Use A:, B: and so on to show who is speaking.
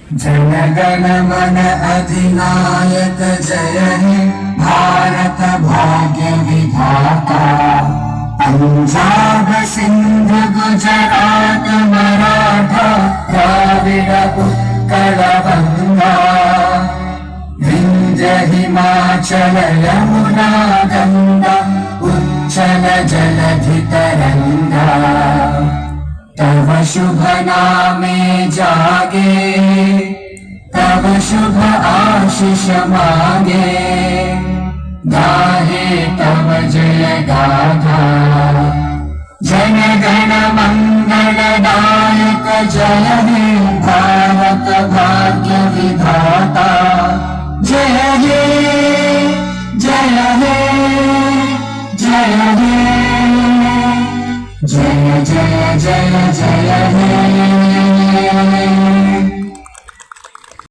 A: जन गण मन अधिनायक जय हे भारत भाग्य विधाता। पंजाब सिंध गुजरात मराठा द्राविड उत्कल बंगा। विंध्य हिमाचल यमुना गंगा उच्चल जलधि तरंगा। तव शुभ नामे जागे तव शुभ आशीष मांगे। गाहे तव जय गाथा जन गण मंगल दायक जय हे भारत भाग्य विधाता। जय हे जय हे जय हे जय जय जय जय हे।